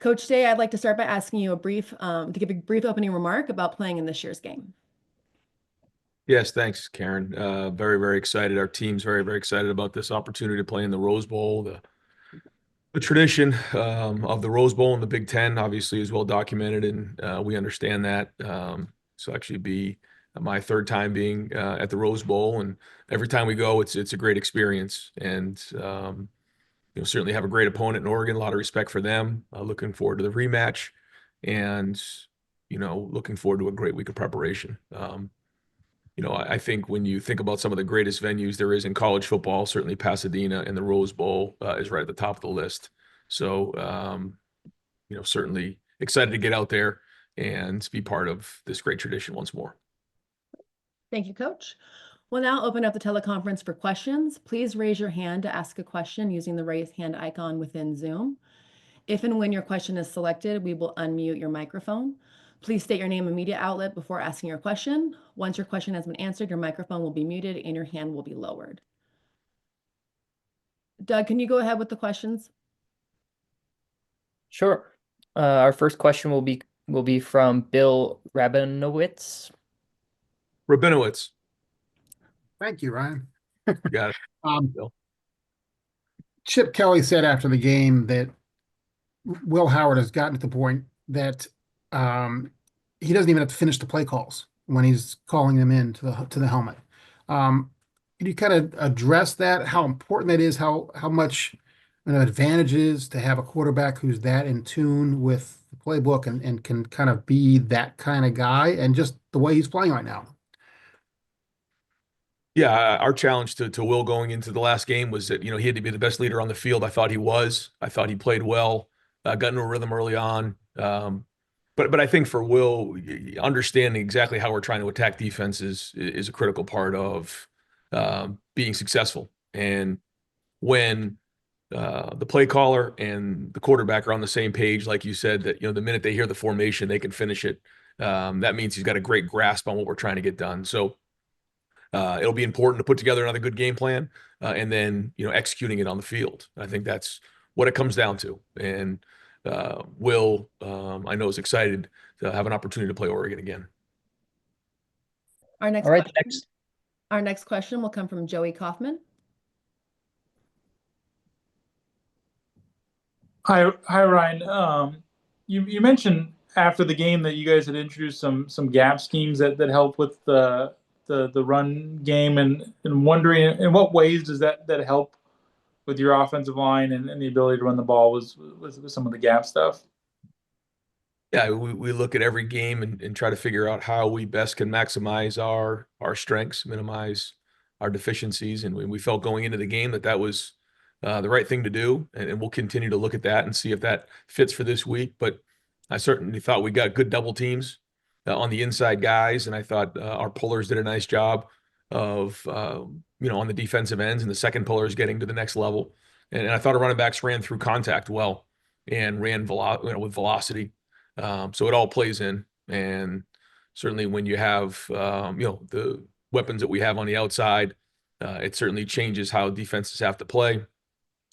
Coach Day, I'd like to start by asking you to give a brief opening remark about playing in this year's game. Yes, thanks, Karen. Very, very excited. Our team's very, very excited about this opportunity to play in the Rose Bowl. The tradition of the Rose Bowl and the Big Ten obviously is well documented, and we understand that. So actually be my third time being at the Rose Bowl, and every time we go, it's a great experience. And certainly have a great opponent in Oregon. A lot of respect for them. Looking forward to the rematch, and looking forward to a great week of preparation. I think when you think about some of the greatest venues there is in college football, certainly Pasadena and the Rose Bowl is right at the top of the list. So, certainly excited to get out there and be part of this great tradition once more. Thank you, Coach. We'll now open up the teleconference for questions. Please raise your hand to ask a question using the raise hand icon within Zoom. If and when your question is selected, we will unmute your microphone. Please state your name and media outlet before asking your question. Once your question has been answered, your microphone will be muted and your hand will be lowered. Doug, can you go ahead with the questions? Sure. Our first question will be from Bill Rabinowitz. Rabinowitz. Thank you, Ryan. Got it. Bill. Chip Kelly said after the game that Will Howard has gotten to the point that he doesn't even have to finish the play calls when he's calling them in to the helmet. Can you kind of address that? How important that is? How much advantage it is to have a quarterback who's that in tune with the playbook and can kind of be that kind of guy, and just the way he's playing right now. Yeah, our challenge to Will going into the last game was that, he had to be the best leader on the field. I thought he was. I thought he played well, got into a rhythm early on. But I think for Will, understanding exactly how we're trying to attack defenses is a critical part of being successful. And when the play caller and the quarterback are on the same page, like you said, that the minute they hear the formation, they can finish it. That means he's got a great grasp on what we're trying to get done. So it'll be important to put together another good game plan and then executing it on the field. I think that's what it comes down to. And Will, I know, is excited to have an opportunity to play Oregon again. Our next question will come from Joey Kaufman. Hi, Ryan. You mentioned after the game that you guys had introduced some gap schemes that help with the run game, and wondering in what ways does that help with your offensive line and the ability to run the ball with some of the gap stuff? Yeah, we look at every game and try to figure out how we best can maximize our strengths, minimize our deficiencies. And we felt going into the game that was the right thing to do. And we'll continue to look at that and see if that fits for this week. But I certainly thought we got good double teams on the inside guys. And I thought our pullers did a nice job of, on the defensive ends, and the second puller is getting to the next level. And I thought our running backs ran through contact well and ran with velocity. So it all plays in. And certainly when you have, the weapons that we have on the outside, it certainly changes how defenses have to play.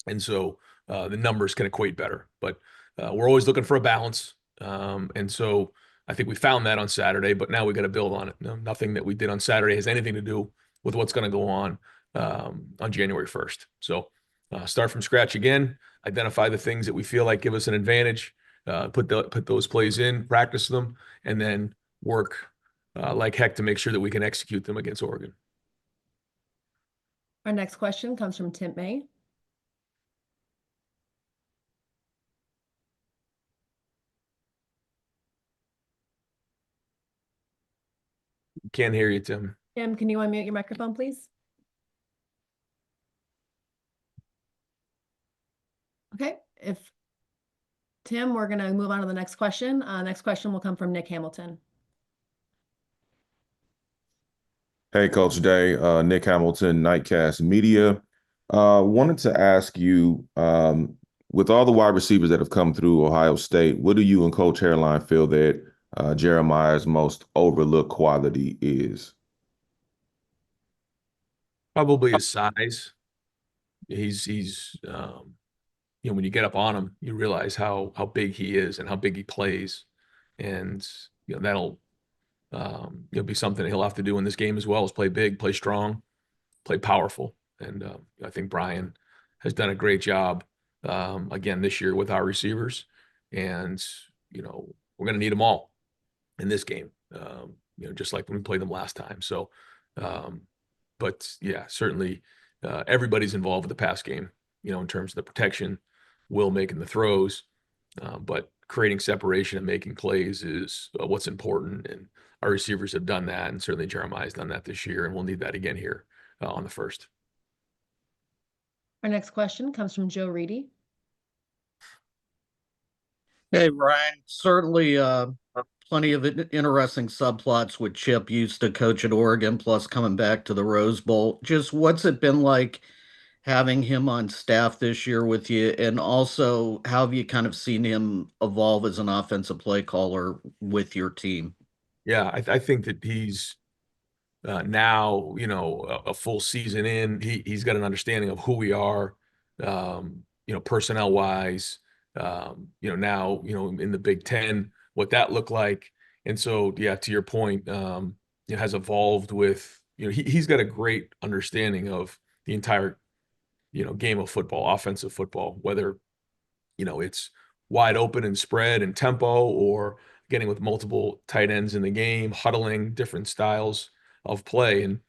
And so the numbers can equate better. But we're always looking for a balance. And so I think we found that on Saturday, but now we got to build on it. Nothing that we did on Saturday has anything to do with what's going to go on January 1st. So start from scratch again, identify the things that we feel like give us an advantage, put those plays in, practice them, and then work like heck to make sure that we can execute them against Oregon. Our next question comes from Tim May. Can't hear you, Tim. Tim, can you unmute your microphone, please? Okay, Tim, we're going to move on to the next question. Next question will come from Nick Hamilton. Hey, Coach Day, Nick Hamilton, Nightcast Media. Wanted to ask you, with all the wide receivers that have come through Ohio State, what do you and Coach Hairline feel that Jeremiah's most overlooked quality is? Probably his size. He's when you get up on him, you realize how big he is and how big he plays. And, that'll, be something he'll have to do in this game as well, is play big, play strong, play powerful. And I think Brian has done a great job again this year with our receivers. And, we're going to need them all in this game, just like when we played them last time. So, but yeah, certainly everybody's involved with the pass game, in terms of the protection, Will making the throws, but creating separation and making plays is what's important. And our receivers have done that. And certainly Jeremiah's done that this year. And we'll need that again here on the first. Our next question comes from Joe Reedy. Hey, Ryan, certainly plenty of interesting subplots with Chip used to coach at Oregon, plus coming back to the Rose Bowl. Just what's it been like having him on staff this year with you? And also, how have you kind of seen him evolve as an offensive play caller with your team? Yeah, I think that he's now, a full season in, he's got an understanding of who we are, personnel wise, now, in the Big Ten, what that looked like. And so, yeah, to your point, it has evolved with, he's got a great understanding of the entire, game of football, offensive football, whether, it's wide open and spread and tempo, or getting with multiple tight ends in the game, huddling, different styles of play. And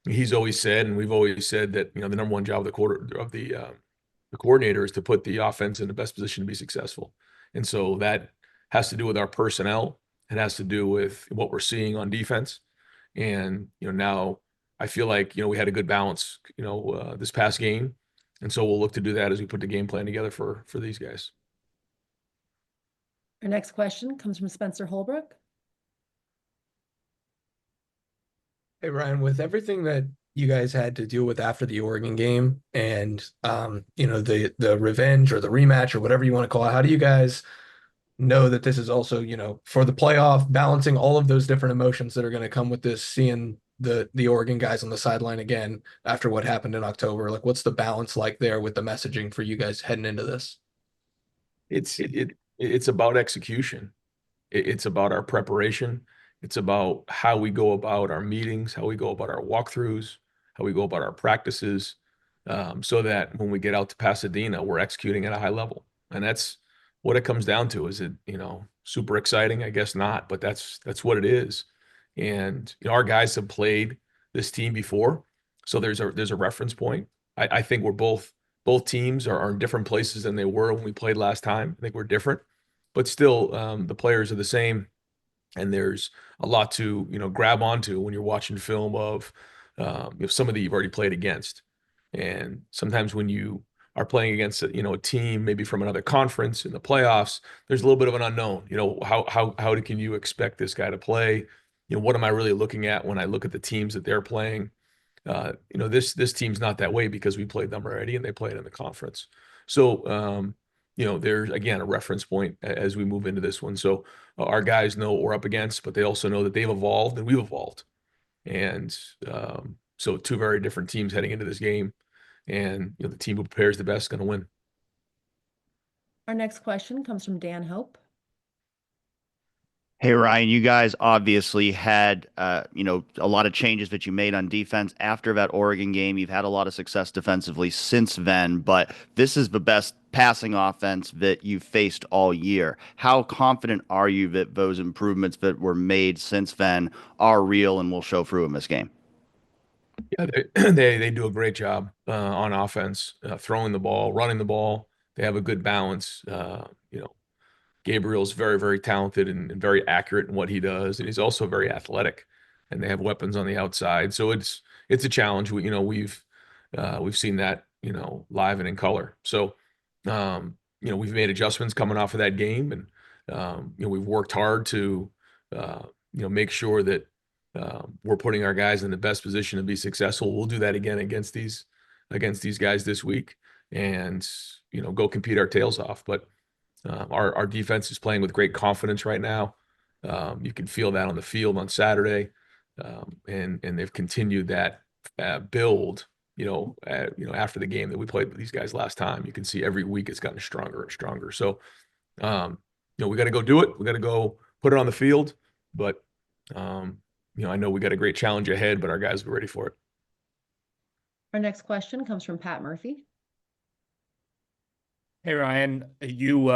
he's always said, and we've always said, that the number one job of the coordinator is to put the offense in the best position to be successful. And so that has to do with our personnel. It has to do with what we're seeing on defense. And now I feel like we had a good balance this past game, and so we'll look to do that as we put the game plan together for these guys. Our next question comes from Spencer Holbrook. Hey, Ryan, with everything that you guys had to deal with after the Oregon game and, the revenge or the rematch or whatever you want to call it, how do you guys know that this is also, for the playoff, balancing all of those different emotions that are going to come with this, seeing the Oregon guys on the sideline again after what happened in October? Like, what's the balance like there with the messaging for you guys heading into this? It's about execution. It's about our preparation. It's about how we go about our meetings, how we go about our walkthroughs, how we go about our practices, so that when we get out to Pasadena, we're executing at a high level. And that's what it comes down to. Is it, super exciting? I guess not, but that's what it is. And our guys have played this team before, so there's a reference point. I think we're both teams are in different places than they were when we played last time. I think we're different, but still, the players are the same. And there's a lot to, grab onto when you're watching film of somebody you've already played against. And sometimes when you are playing against a team maybe from another conference in the playoffs, there's a little bit of an unknown. How can you expect this guy to play? What am I really looking at when I look at the teams that they're playing? This team's not that way because we played them already and they played in the conference. So there's, again, a reference point as we move into this one. So our guys know what we're up against, but they also know that they've evolved and we've evolved. And so two very different teams heading into this game, and the team who prepares the best is going to win. Our next question comes from Dan Hope. Hey, Ryan, you guys obviously had, a lot of changes that you made on defense after that Oregon game. You've had a lot of success defensively since then, but this is the best passing offense that you've faced all year. How confident are you that those improvements that were made since then are real and will show through in this game? Yeah, they do a great job on offense, throwing the ball, running the ball. They have a good balance. Gabriel's very, very talented and very accurate in what he does, and he's also very athletic. And they have weapons on the outside, so it's a challenge. We've seen that live and in color. So we've made adjustments coming off of that game, and we've worked hard to make sure that we're putting our guys in the best position to be successful. We'll do that again against these guys this week, and go compete our tails off. But our defense is playing with great confidence right now. You can feel that on the field on Saturday, and they've continued that build after the game that we played with these guys last time. You can see every week it's gotten stronger and stronger. So, we got to go do it. We got to go put it on the field. But, I know we got a great challenge ahead, but our guys are ready for it. Our next question comes from Pat Murphy. Hey Ryan, you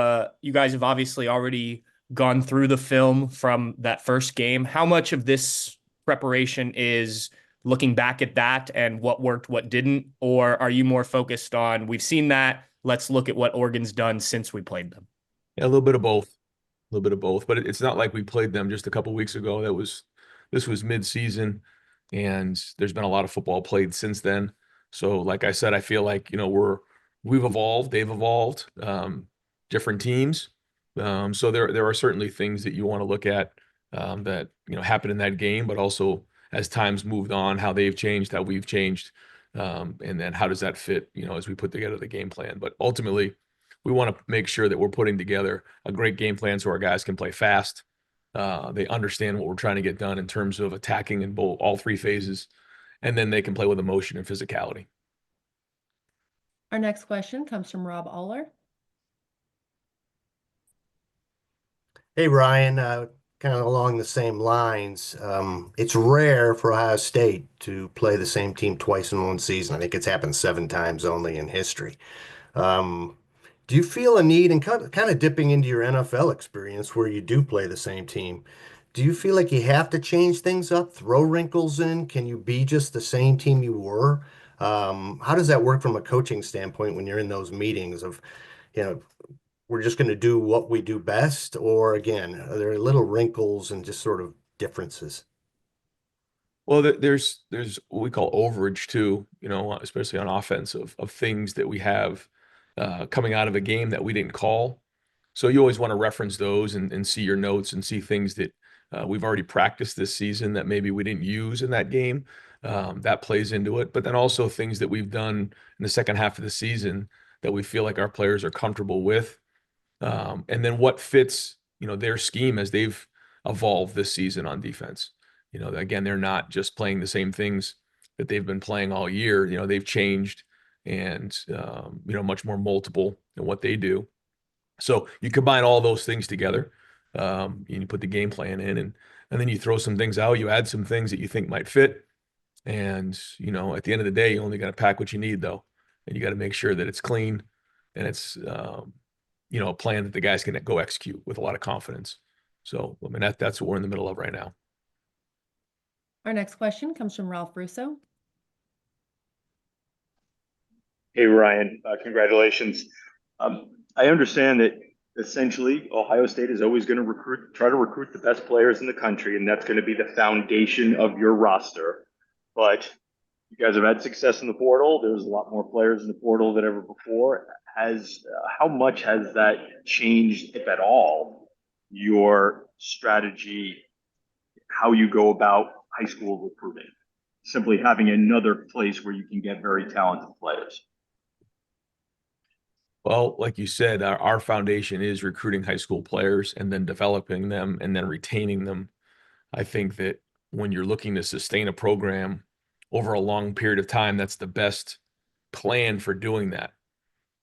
guys have obviously already gone through the film from that first game. How much of this preparation is looking back at that and what worked, what didn't? Or are you more focused on, we've seen that, let's look at what Oregon's done since we played them? Yeah, a little bit of both. A little bit of both. But it's not like we played them just a couple weeks ago. This was mid-season, and there's been a lot of football played since then. So like I said, I feel like, we've evolved, they've evolved, different teams. So there are certainly things that you want to look at that happened in that game, but also as time's moved on, how they've changed, how we've changed, and then how does that fit, as we put together the game plan. But ultimately, we want to make sure that we're putting together a great game plan so our guys can play fast. They understand what we're trying to get done in terms of attacking in all three phases, and then they can play with emotion and physicality. Our next question comes from Rob Aller. Hey, Ryan, kind of along the same lines. It's rare for Ohio State to play the same team twice in one season. I think it's happened 7 times only in history. Do you feel a need, and kind of dipping into your NFL experience where you do play the same team, do you feel like you have to change things up, throw wrinkles in? Can you be just the same team you were? How does that work from a coaching standpoint when you're in those meetings of, we're just going to do what we do best? Or again, are there little wrinkles and just sort of differences? Well, there's what we call overage too, especially on offense of things that we have coming out of a game that we didn't call. So you always want to reference those and see your notes and see things that we've already practiced this season that maybe we didn't use in that game. That plays into it. But then also things that we've done in the second half of the season that we feel like our players are comfortable with. And then what fits, their scheme as they've evolved this season on defense. Again, they're not just playing the same things that they've been playing all year. They've changed and, much more multiple in what they do. So you combine all those things together, and you put the game plan in, and then you throw some things out, you add some things that you think might fit. And, at the end of the day, you only got to pack what you need though. And you got to make sure that it's clean and it's, a plan that the guys can go execute with a lot of confidence. So, that's what we're in the middle of right now. Our next question comes from Ralph Russo. Hey, Ryan, congratulations. I understand that essentially Ohio State is always going to try to recruit the best players in the country, and that's going to be the foundation of your roster. But you guys have had success in the portal. There's a lot more players in the portal than ever before. How much has that changed, if at all, your strategy, how you go about high school recruiting? Simply having another place where you can get very talented players. Well, like you said, our foundation is recruiting high school players and then developing them and then retaining them. I think that when you're looking to sustain a program over a long period of time, that's the best plan for doing that.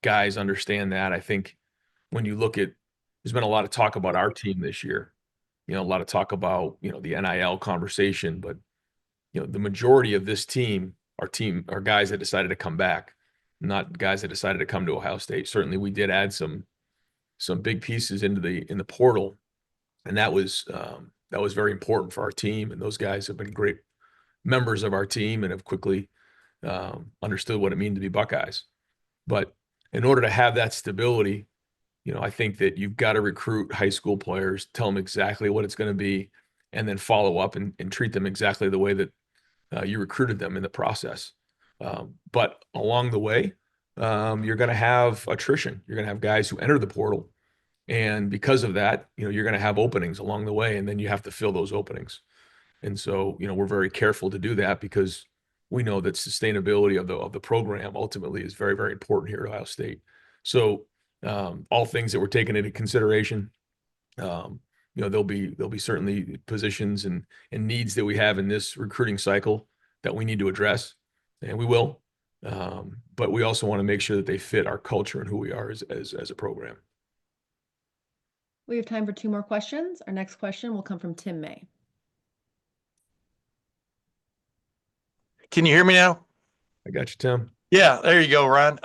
Guys understand that. I think when you look at, there's been a lot of talk about our team this year, a lot of talk about, the NIL conversation, but, the majority of this team are guys that decided to come back, not guys that decided to come to Ohio State. Certainly we did add some big pieces in the portal, and that was very important for our team. And those guys have been great members of our team and have quickly understood what it means to be Buckeyes. But in order to have that stability, I think that you've got to recruit high school players, tell them exactly what it's going to be, and then follow up and treat them exactly the way that you recruited them in the process. But along the way, you're going to have attrition. You're going to have guys who enter the portal. And because of that, you're going to have openings along the way, and then you have to fill those openings. And so, we're very careful to do that because we know that sustainability of the program ultimately is very, very important here at Ohio State. So all things that we're taking into consideration, there'll be certainly positions and needs that we have in this recruiting cycle that we need to address, and we will. But we also want to make sure that they fit our culture and who we are as a program. We have time for 2 more questions. Our next question will come from Tim May. Can you hear me now? I got you, Tim. Yeah, there you go, Ryan.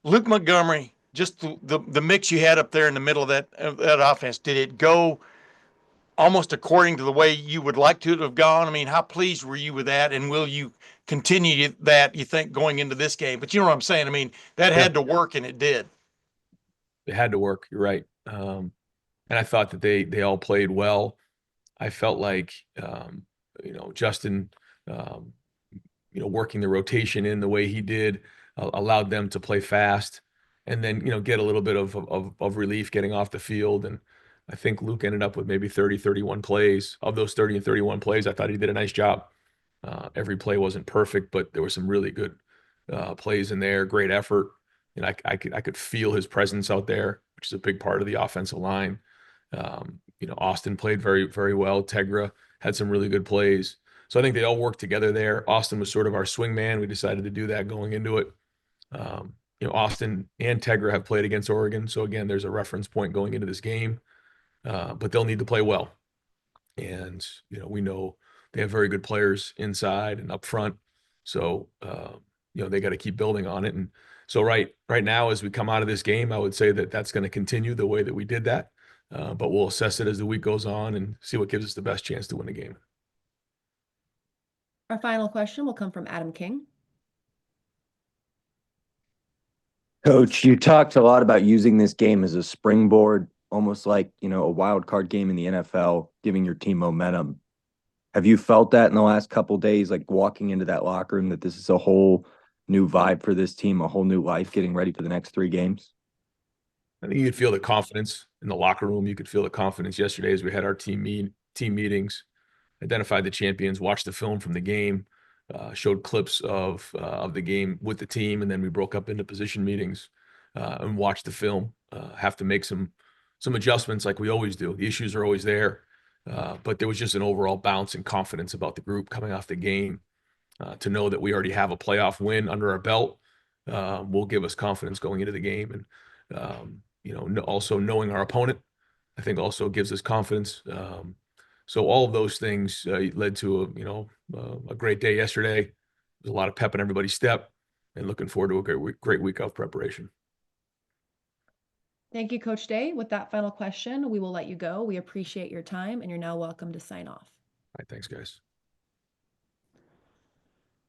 Luke Montgomery, just the mix you had up there in the middle of that offense, did it go almost according to the way you would like to have gone? I mean, how pleased were you with that, and will you continue that, you think, going into this game? But you know what I'm saying? I mean, that had to work, and it did. It had to work. You're right. And I thought that they all played well. I felt like, Justin, working the rotation in the way he did allowed them to play fast and then, get a little bit of relief getting off the field. And I think Luke ended up with maybe 30, 31 plays. Of those 30 and 31 plays, I thought he did a nice job. Every play wasn't perfect, but there were some really good plays in there, great effort. And I could feel his presence out there, which is a big part of the offensive line. Austin played very, very well. Tegra had some really good plays. So I think they all worked together there. Austin was sort of our swing man. We decided to do that going into it. Austin and Tegra have played against Oregon. So again, there's a reference point going into this game, but they'll need to play well. And, we know they have very good players inside and up front. So, they got to keep building on it. And so right now, as we come out of this game, I would say that that's going to continue the way that we did that. But we'll assess it as the week goes on and see what gives us the best chance to win the game. Our final question will come from Adam King. Coach, you talked a lot about using this game as a springboard, almost like, a wild card game in the NFL, giving your team momentum. Have you felt that in the last couple of days, like walking into that locker room, that this is a whole new vibe for this team, a whole new life getting ready for the next 3 games? I think you could feel the confidence in the locker room. You could feel the confidence yesterday as we had our team meetings, identified the champions, watched the film from the game, showed clips of the game with the team, and then we broke up into position meetings and watched the film. Have to make some adjustments like we always do. The issues are always there, but there was just an overall bounce and confidence about the group coming off the game. To know that we already have a playoff win under our belt will give us confidence going into the game. And also knowing our opponent, I think also gives us confidence. So all of those things led to a great day yesterday. There's a lot of pep in everybody's step, and looking forward to a great week of preparation. Thank you, Coach Day. With that final question, we will let you go. We appreciate your time, and you're now welcome to sign off. All right, thanks, guys.